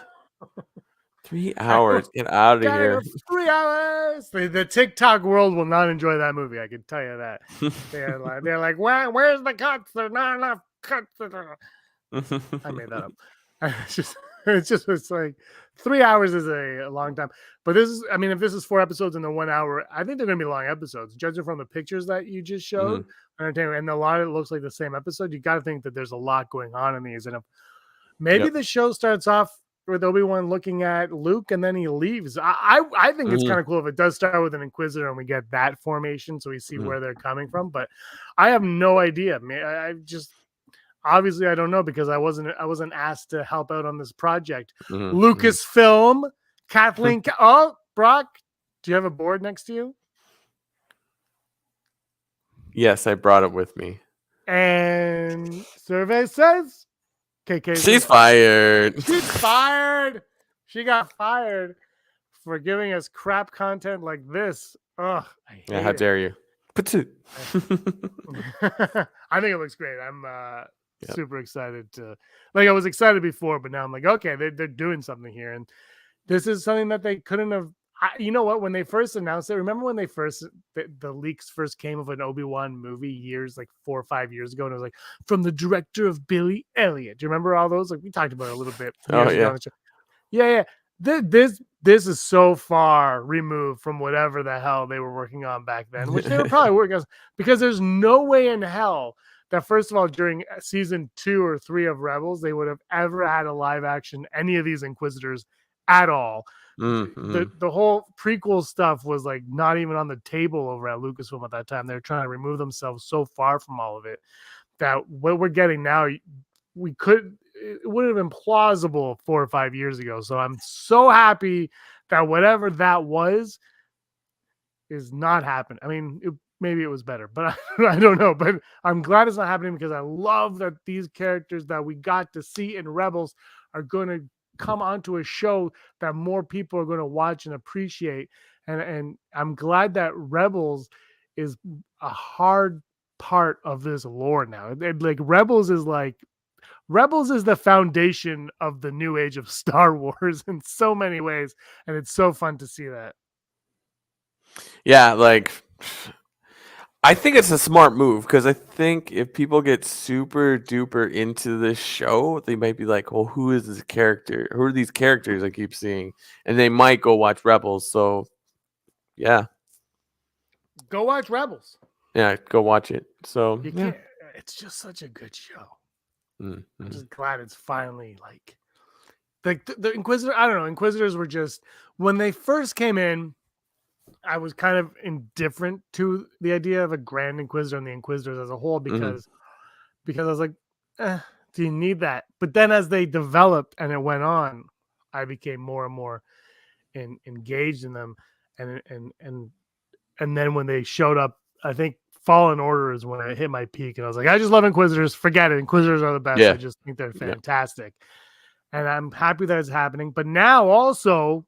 3 hours. Get out of here. 3 hours. The TikTok world will not enjoy that movie. I can tell you that. They're like, where's the cuts? There's not enough cuts. I made that up. It's like 3 hours is a long time. But if this is 4 episodes in the 1 hour, I think they're going to be long episodes. Judging from the pictures that you just showed, and a lot of it looks like the same episode, you got to think that there's a lot going on in these. And if maybe the show starts off with Obi-Wan looking at Luke and then he leaves. I think it's kind of cool if it does start with an Inquisitor and we get that formation, so we see where they're coming from. But I have no idea. I just obviously I don't know, because I wasn't asked to help out on this project. Lucasfilm, Kathleen. Brock, do you have a board next to you? Yes, I brought it with me. And survey says KK. She's fired. She's fired. She got fired for giving us crap content like this. Ugh. Yeah, how dare you? I think it looks great. I'm super excited to. Like, I was excited before, but now I'm like, okay, they're doing something here, and this is something that they couldn't have. You know what? When they first announced it, remember when the leaks first came of an Obi-Wan movie years, like 4 or 5 years ago, and it was like, from the director of Billy Elliot. Do you remember all those? Like, we talked about it a little bit. Oh yeah. Yeah. This is so far removed from whatever the hell they were working on back then, which they were probably working on, because there's no way in hell that, first of all, during season 2 or 3 of Rebels, they would have ever had a live action any of these Inquisitors at all. The whole prequel stuff was like not even on the table over at Lucasfilm at that time. They're trying to remove themselves so far from all of it that what we're getting now, it would have been plausible 4 or 5 years ago. So I'm so happy that whatever that was is not happening. I mean, maybe it was better, but I don't know. But I'm glad it's not happening, because I love that these characters that we got to see in Rebels are going to come onto a show that more people are going to watch and appreciate. And I'm glad that Rebels is a hard part of this lore now. Like, Rebels is like Rebels is the foundation of the new age of Star Wars in so many ways, and it's so fun to see that. Yeah, like I think it's a smart move because I think if people get super duper into this show, they might be like, "Well, who is this character? Who are these characters I keep seeing?" And they might go watch Rebels. So, yeah, Go watch Rebels. yeah, go watch it. So, You yeah. can't. It's just such a good show. Mm, I'm mm. just glad it's finally like the Inquisitor. I don't know. Inquisitors were just when they first came in. I was kind of indifferent to the idea of a Grand Inquisitor and the Inquisitors as a whole because I was like, do you need that? But then as they developed and it went on, I became more and more engaged in them, and then when they showed up, I think Fallen Order is when I hit my peak, and I was like, I just love Inquisitors. Forget it. Inquisitors are the best. Yeah. I just think they're Yeah. fantastic, and I'm happy that it's happening. But now also,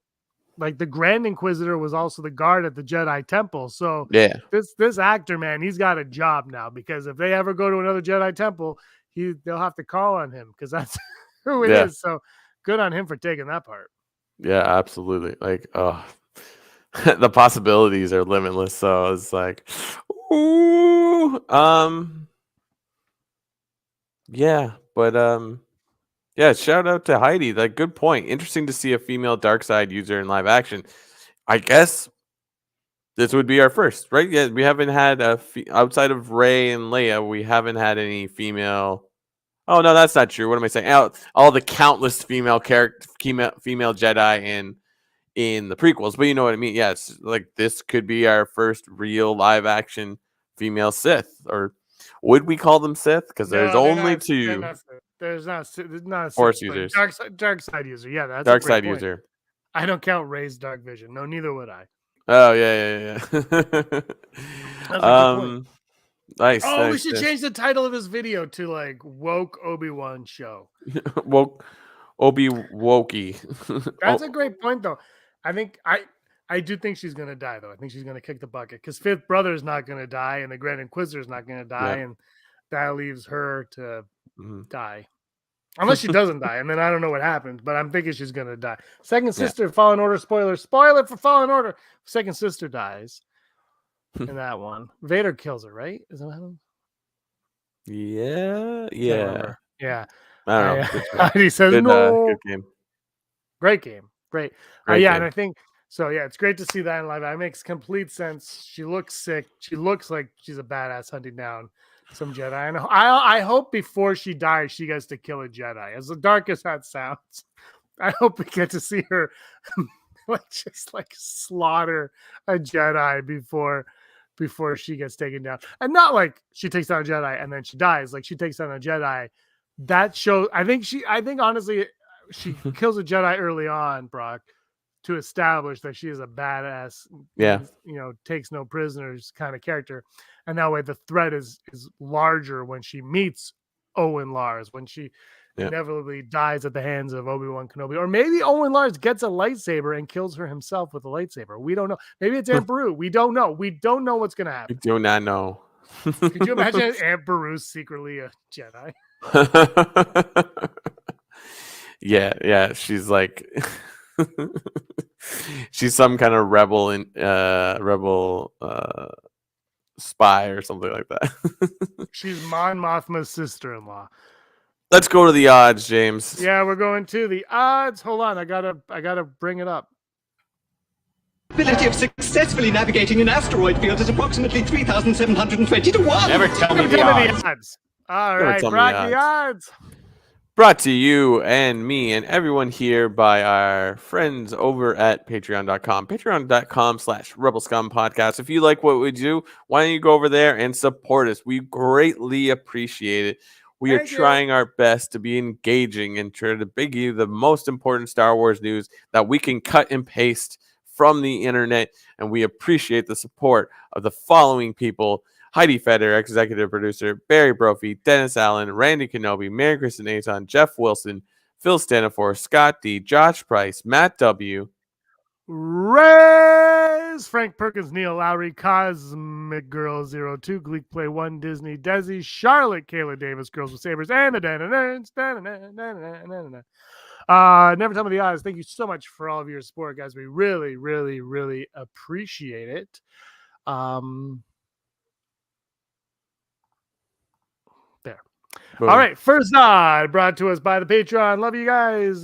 like the Grand Inquisitor was also the guard at the Jedi Temple. So Yeah. this actor, man, he's got a job now because if they ever go to another Jedi Temple, they'll have to call on him because that's who it is. So good on him for taking that part. Yeah, absolutely. Like, oh, the possibilities are limitless. So it's like, ooh, yeah, but yeah. Shout out to Heidi. Like, good point. Interesting to see a female dark side user in live action. I guess this would be our first, right? Yeah, we haven't had outside of Rey and Leia. We haven't had any female. Oh no, that's not true. What am I saying? All the countless female female Jedi in the prequels, but you know what I mean. Yes, like this could be our first real live action female Sith, or would we call them Sith? Because there's No, only two there's not a Force Sith, but users. dark side user. Yeah, that's Dark a great side point. user. I don't count Rey's dark vision. No, neither would I. Oh yeah. That's a good point. Nice. Oh, we nice, should nice. change the title of his video to like woke Obi-Wan show. Woke Obi Wokey. That's a great point, though. I think I do think she's gonna die, though. I think she's gonna kick the bucket because Fifth Brother is not gonna die, and the Grand Inquisitor is not gonna die, and that leaves her to die, unless she doesn't die, and then I don't know what happens. But I'm thinking she's gonna die. Second sister, Fallen Order. Spoiler for Fallen Order. Second sister dies in that one. Vader kills her, right? Is that what happened? Yeah. Yeah. I don't know. He says no. Good game. Great game. Great. Great Yeah, game. and I think so. Yeah, it's great to see that in live. It makes complete sense. She looks sick. She looks like she's a badass hunting down some Jedi. And I hope before she dies, she gets to kill a Jedi. As dark as that sounds, I hope we get to see her just slaughter a Jedi before she gets taken down. And not like she takes down a Jedi and then she dies. Like she takes down a Jedi. That shows. I think honestly, she kills a Jedi early on, Brock, to establish that she is a badass. Yeah. Takes no prisoners kind of character, and that way the threat is larger when she meets Owen Lars, when she inevitably dies at the hands of Obi-Wan Kenobi, or maybe Owen Lars gets a lightsaber and kills her himself with a lightsaber. We don't know. Maybe it's Aunt Beru. We don't know. We don't know what's gonna happen. We do not know. Could you imagine Aunt Beru's secretly a Jedi? Yeah. She's like, she's some kind of rebel spy or something like that. She's Mon Mothma's sister-in-law. Let's go to the odds, James. Yeah, we're going to the odds. Hold on, I gotta bring it up. Ability of successfully navigating an asteroid field is approximately 3,720 to 1. Never tell me Give me the the odds. odds. All Never right, tell me Brock, the the odds. Brought to you and me and everyone here by our friends over at patreon.com. Patreon.com/Rebel Scum Podcast. If you like what we do, why don't you go over there and support us? We greatly appreciate it. We are trying our best to be engaging and try to bring you the most important Star Wars news that we can cut and paste from the internet. And we appreciate the support of the following people: Heidi Feder, executive producer; Barry Brophy; Dennis Allen; Randy Kenobi; Mary Kristen Aton; Jeff Wilson; Phil Stanifor; Scott D; Josh Price; Matt W. Rez, Frank Perkins, Neil Lowry, Cosmic Girl 02, Gleek Play 1, Disney, Desi, Charlotte, Kayla Davis, Girls with Sabers, and the Never Tell Me the Odds. Thank you so much for all of your support, guys. We really, really, really appreciate it. There. Boom. All right, first odd brought to us by the Patreon. Love you guys.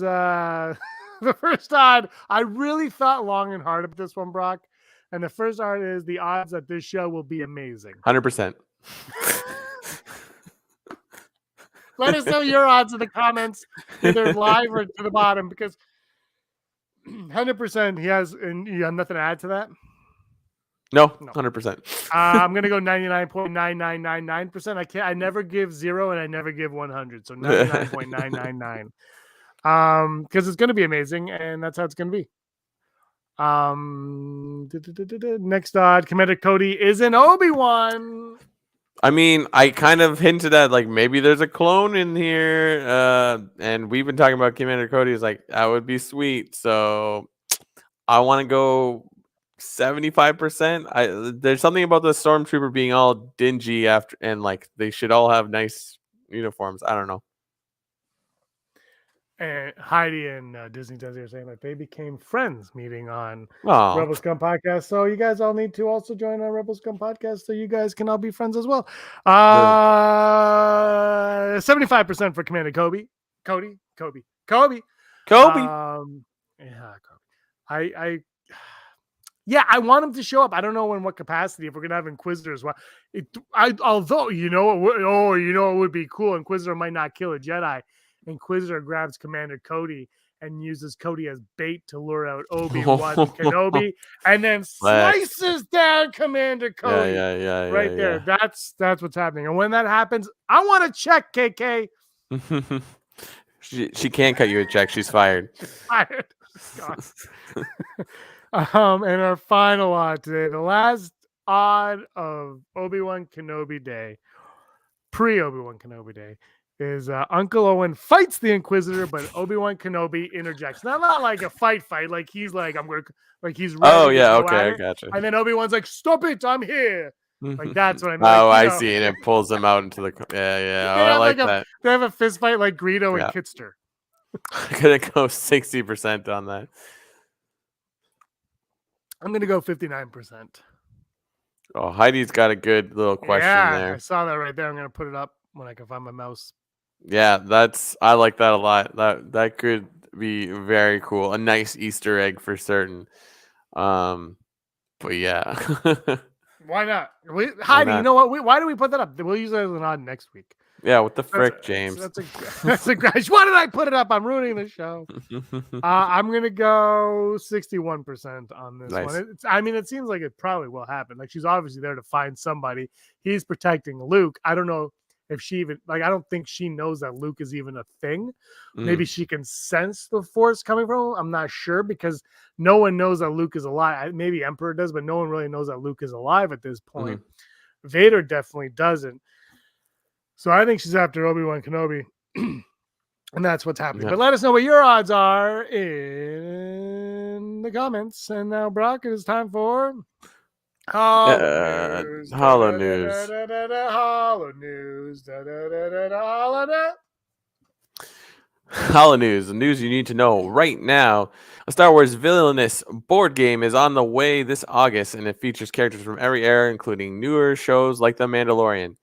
The first odd, I really thought long and hard about this one, Brock. And the first odd is the odds that this show will be amazing. 100%. Let us know your odds in the comments, either live or to the bottom, because 100% he has, and you have nothing to add to that? No. 100%. I'm gonna go 99.9999%. I never give 0 and I never give 100, so 99.999. Because it's gonna be amazing, and that's how it's gonna be. Next odd, Commander Cody is an Obi-Wan. I mean, I kind of hinted at like maybe there's a clone in here, and we've been talking about Commander Cody. Is like that would be sweet. So I want to go 75%. There's something about the stormtrooper being all dingy after, and like they should all have nice uniforms. I don't know. And Heidi and Disney Desi are saying like they became friends meeting on Oh, Rebel Scum podcast. So you guys all need to also join our Rebel Scum podcast so you guys can all be friends as well. 75% for Commander Kobe. Kobe. Kobe. Yeah, Kobe. I want him to show up. I don't know in what capacity. If we're gonna have Inquisitor as well, although it would be cool. Inquisitor might not kill a Jedi. Inquisitor grabs Commander Cody and uses Cody as bait to lure out Obi-Wan Kenobi, and then slices down Commander Cody. Yeah, right there. Yeah. That's what's happening. And when that happens, I want to check, KK. She can't cut you a check. She's fired. Fired. And our final odd today, the last odd of Obi-Wan Kenobi Day, pre-Obi-Wan Kenobi Day, is Uncle Owen fights the Inquisitor, but Obi-Wan Kenobi interjects. Not like a fight, like he's like, I'm gonna, like he's ready. Oh yeah, okay, I gotcha. And then Obi-Wan's like, stop it, I'm here. Like that's what I mean. Oh, like, I see, and it pulls them out into the yeah. Oh, I like that. They have a fist fight like Greedo and Kitster. I'm gonna go 60% on that. I'm gonna go 59%. Oh, Heidi's got a good little question there. I saw that right there. I'm gonna put it up when I can find my mouse. Yeah, I like that a lot. That could be very cool. A nice Easter egg for certain. But yeah. Why not? Heidi, you know what? Why do we put that up? We'll use it as an odd next week. Yeah, what the frick, James? That's a great. Why did I put it up? I'm ruining the show. I'm gonna go 61% on this one. It seems like it probably will happen. Like she's obviously there to find somebody. He's protecting Luke. I don't know if she even I don't think she knows that Luke is even a thing. Maybe she can sense the Force coming from him. I'm not sure because no one knows that Luke is alive. Maybe Emperor does, but no one really knows that Luke is alive at this point. Vader definitely doesn't. So I think she's after Obi-Wan Kenobi, and that's what's happening. Yeah. But let us know what your odds are in the comments. And now, Brock, it is time for Hollow News. Hollow News. Hollow News. Hollow News, the news you need to know right now. A Star Wars Villainous board game is on the way this August, and it features characters from every era, including newer shows like The Mandalorian.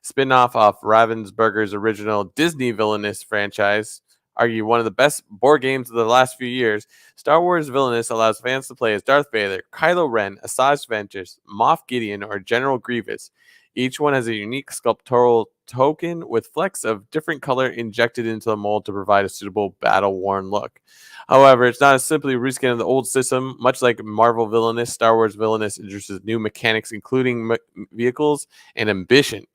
Spin-off off Ravensburger's original Disney Villainous franchise, arguably one of the best board games of the last few years. Star Wars Villainous allows fans to play as Darth Vader, Kylo Ren, Asajj Ventress, Moff Gideon, or General Grievous. Each one has a unique sculptural token with flecks of different color injected into the mold to provide a suitable battle-worn look. However, it's not as simply a reskin of the old system. Much like Marvel Villainous, Star Wars Villainous introduces new mechanics, including vehicles and ambition.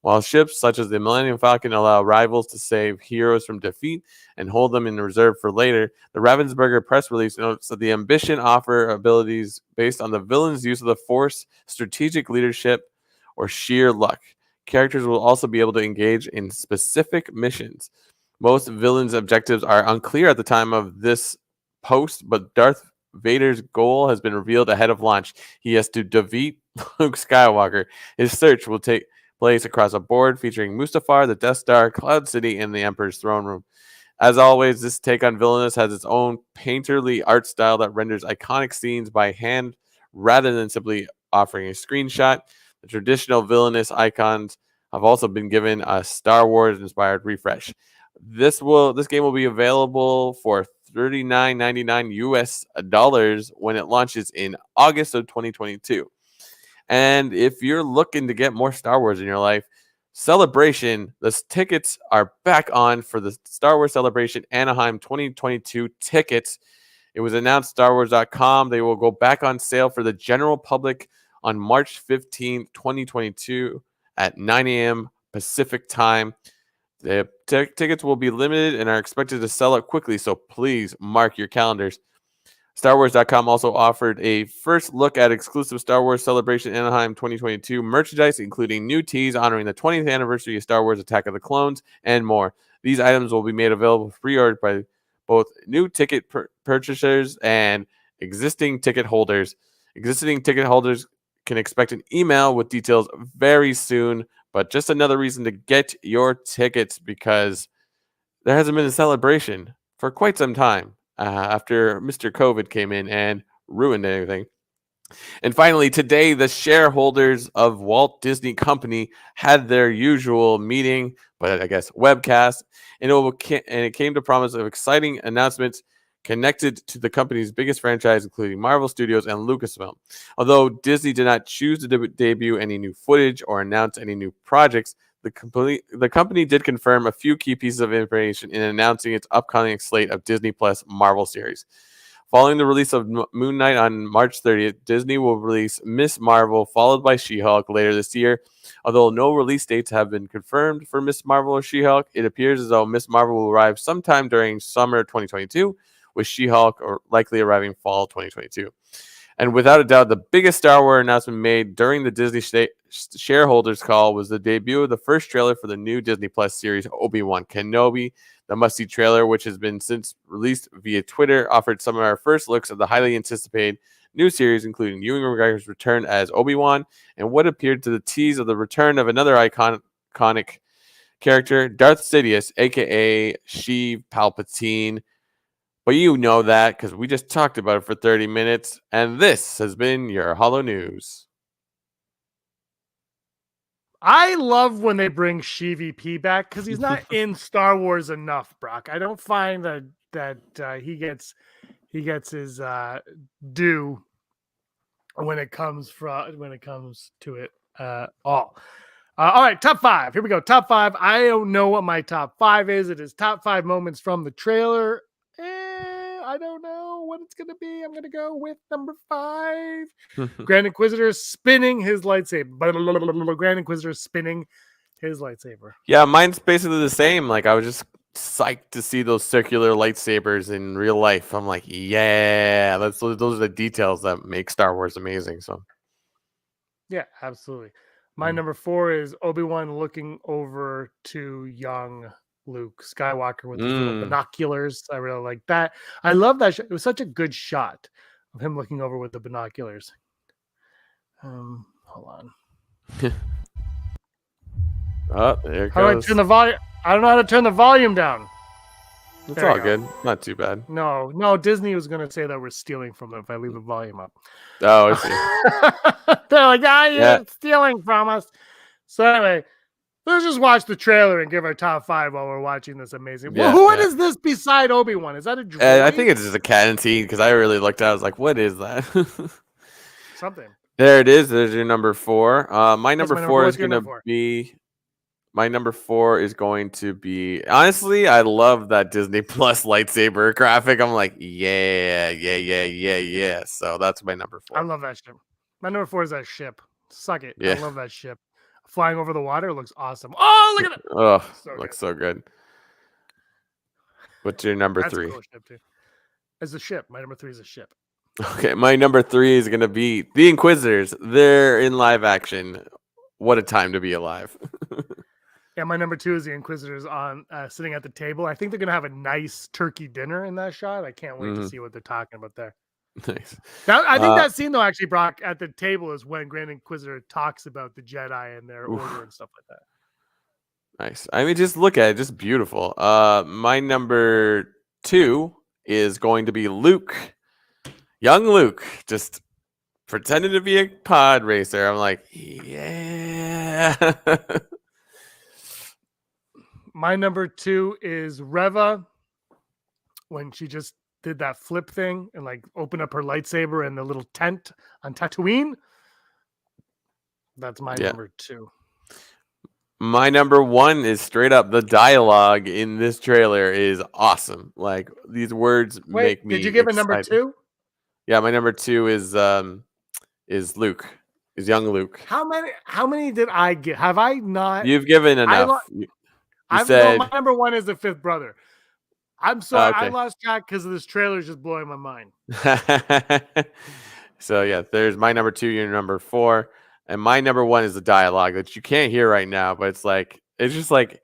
While ships such as the Millennium Falcon allow rivals to save heroes from defeat and hold them in reserve for later, the Ravensburger press release notes that the ambition offer abilities based on the villain's use of the Force, strategic leadership, or sheer luck. Characters will also be able to engage in specific missions. Most villains' objectives are unclear at the time of this post, but Darth Vader's goal has been revealed ahead of launch. He has to defeat Luke Skywalker. His search will take place across a board featuring Mustafar, the Death Star, Cloud City, and the Emperor's throne room. As always, this take on Villainous has its own painterly art style that renders iconic scenes by hand rather than simply offering a screenshot. The traditional Villainous icons have also been given a Star Wars inspired refresh. This game will be available for $39.99 US dollars when it launches in August of 2022. And if you're looking to get more Star Wars in your life, Celebration, the tickets are back on for the Star Wars Celebration Anaheim 2022 tickets. It was announced StarWars.com. They will go back on sale for the general public on March 15, 2022 at 9 a.m. Pacific time. The tickets will be limited and are expected to sell out quickly, so please mark your calendars. StarWars.com also offered a first look at exclusive Star Wars Celebration Anaheim 2022 merchandise, including new tees honoring the 20th anniversary of Star Wars Attack of the Clones and more. These items will be made available for pre-order by both new ticket purchasers and existing ticket holders. Existing ticket holders can expect an email with details very soon, but just another reason to get your tickets because there hasn't been a celebration for quite some time. After Mr. COVID came in and ruined everything. And finally, today, the shareholders of Walt Disney Company had their usual meeting, but I guess webcast, and it came to promise of exciting announcements connected to the company's biggest franchise, including Marvel Studios and Lucasfilm. Although Disney did not choose to debut any new footage or announce any new projects, the company did confirm a few key pieces of information in announcing its upcoming slate of Disney Plus Marvel series. Following the release of Moon Knight on March 30th, Disney will release Ms. Marvel, followed by She-Hulk later this year. Although no release dates have been confirmed for Ms. Marvel or She-Hulk, it appears as though Ms. Marvel will arrive sometime during summer 2022, with She-Hulk likely arriving fall 2022. And without a doubt, the biggest Star Wars announcement made during the Disney shareholders call was the debut of the first trailer for the new Disney Plus series, Obi-Wan Kenobi. The must-see trailer, which has been since released via Twitter, offered some of our first looks of the highly anticipated new series, including Ewan McGregor's return as Obi-Wan and what appeared to the tease of the return of another iconic character, Darth Sidious, a.k.a. Sheev Palpatine. But you know that because we just talked about it for 30 minutes, and this has been your Hollow News. I love when they bring Sheevy back because he's not in Star Wars enough, Brock. I don't find that he gets his due when it comes to it all. All right, top 5. Here we go. Top 5. I don't know what my top 5 is. It is top 5 moments from the trailer. I don't know what it's going to be. I'm going to go with number 5. Grand Inquisitor spinning his lightsaber. Grand Inquisitor spinning his lightsaber. Yeah, mine's basically the same. Like, I was just psyched to see those circular lightsabers in real life. I'm like, yeah, those are the details that make Star Wars amazing. So, yeah, absolutely. My number 4 is Obi-Wan looking over to young Luke Skywalker with his little binoculars. I really like that. I love that. It was such a good shot of him looking over with the binoculars. Hold on. Oh, there it goes. How do I turn the volume? I don't know how to turn the volume down. It's all good. Not too bad. No. Disney was going to say that we're stealing from them if I leave the volume up. Oh, I see. They're like, you're stealing from us. So anyway, let's just watch the trailer and give our top 5 while we're watching this amazing. What is this beside Obi-Wan? Is that a droid? I think it's just a canteen because I really looked at it. I was like, what is that? Something. There it is. There's your number 4. My number 4 is going to be... My number 4 is going to be... Honestly, I love that Disney Plus lightsaber graphic. I'm like, yeah. So that's my number 4. I love that ship. My number 4 is that ship. Suck it. Yeah. I love that ship. Flying over the water looks awesome. Oh, look at it. Oh, looks so good. What's your number 3? A cool ship too. It's a ship. My number 3 is a ship. Okay, my number 3 is going to be The Inquisitors. They're in live action. What a time to be alive. Yeah, my number 2 is the Inquisitors on sitting at the table. I think they're going to have a nice turkey dinner in that shot. I can't wait to see what they're talking about there. Nice. I think that scene though, actually, Brock, at the table is when Grand Inquisitor talks about the Jedi and their order and stuff like that. Nice. I mean, just look at it, just beautiful. My number 2 is going to be Luke, young Luke, just pretending to be a pod racer. I'm like, yeah. My number 2 is Reva, when she just did that flip thing and like opened up her lightsaber in the little tent on Tatooine. That's my number 2. My number 1 is straight up the dialogue in this trailer is awesome. Like these words make me. Did you give excited. a number 2? Yeah, my number 2 is Luke, is young Luke. How many did I get? Have I not? You've given enough. You said my number 1 is the fifth brother. I'm sorry, I lost track because of this trailer is just blowing my mind. So yeah, there's my number 2, your number 4. And my number 1 is the dialogue that you can't hear right now, but it's just like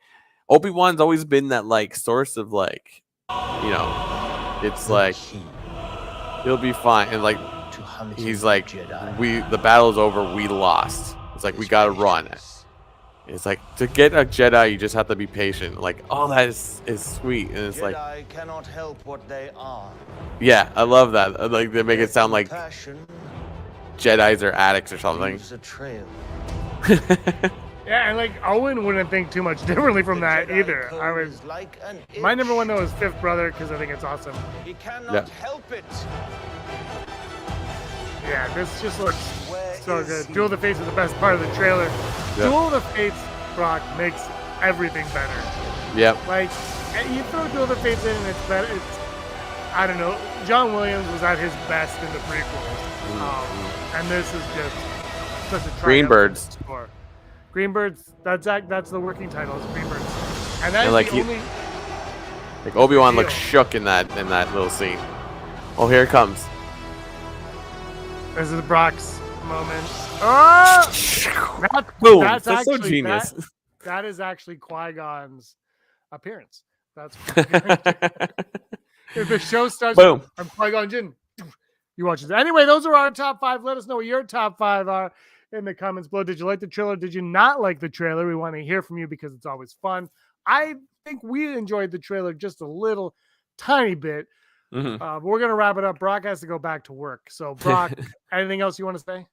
Obi-Wan's always been that like source of like, it's like he'll be fine, and like he's like the battle's over, we lost. It's like we gotta run. It's like to get a Jedi, you just have to be patient. Like, oh, that is sweet, and it's like Jedi cannot help what they are. Yeah, I love that. Like they make it sound like Jedis are addicts or something. Yeah, and like Owen wouldn't think too much differently from that either. My number 1 though is fifth brother because I think it's awesome. He cannot help it. Yeah, this just looks so good. Duel of the Fates is the best part of the trailer. Yeah. Duel of the Fates, Brock, makes everything better. Yep. Like you throw Duel of the Fates in and it's better. I don't know. John Williams was at his best in the prequels. And this is just such a Greenbirds. Score. Greenbirds, that's the working title, is Greenbirds. And that's like the only like Obi-Wan looks shook in that little scene. Oh, here it comes. This is Brock's moment. Oh! Boom! That's so genius. That is actually Qui-Gon's appearance. That's if the show starts, boom. I'm Qui-Gon Jinn. You watch this. Anyway, those are our top 5. Let us know what your top 5 are in the comments below. Did you like the trailer? Did you not like the trailer? We want to hear from you because it's always fun. I think we enjoyed the trailer just a little tiny bit. But we're going to wrap it up. Brock has to go back to work. So, Brock, anything else you want to say?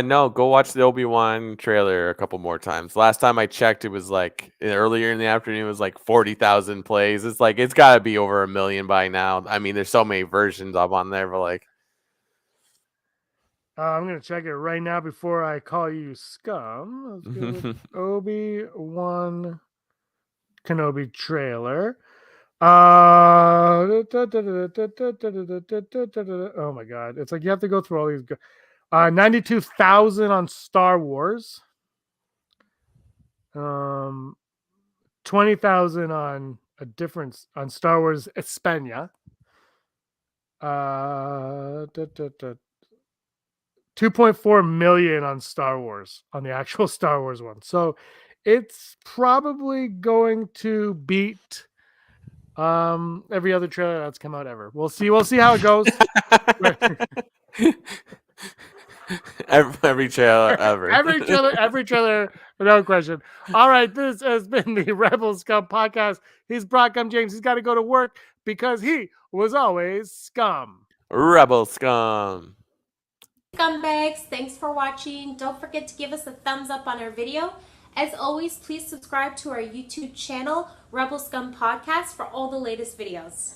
No, go watch the Obi-Wan trailer a couple more times. Last time I checked, it was like earlier in the afternoon, it was like 40,000 plays. It's like, it's got to be over 1 million by now. I mean, there's so many versions up on there, but like. I'm going to check it right now before I call you scum. Let's go with Obi-Wan Kenobi trailer. Oh my God. It's like you have to go through all these. 92,000 on Star Wars. 20,000 on on Star Wars España. 2.4 million on Star Wars, on the actual Star Wars one. So it's probably going to beat every other trailer that's come out ever. We'll see how it goes. Every trailer ever. every trailer, no question. All right, this has been the Rebel Scum podcast. He's Brock, I'm James. He's got to go to work because he was always scum. Rebel Scum. Scumbags, thanks for watching. Don't forget to give us a thumbs up on our video. As always, please subscribe to our YouTube channel, Rebel Scum Podcast, for all the latest videos.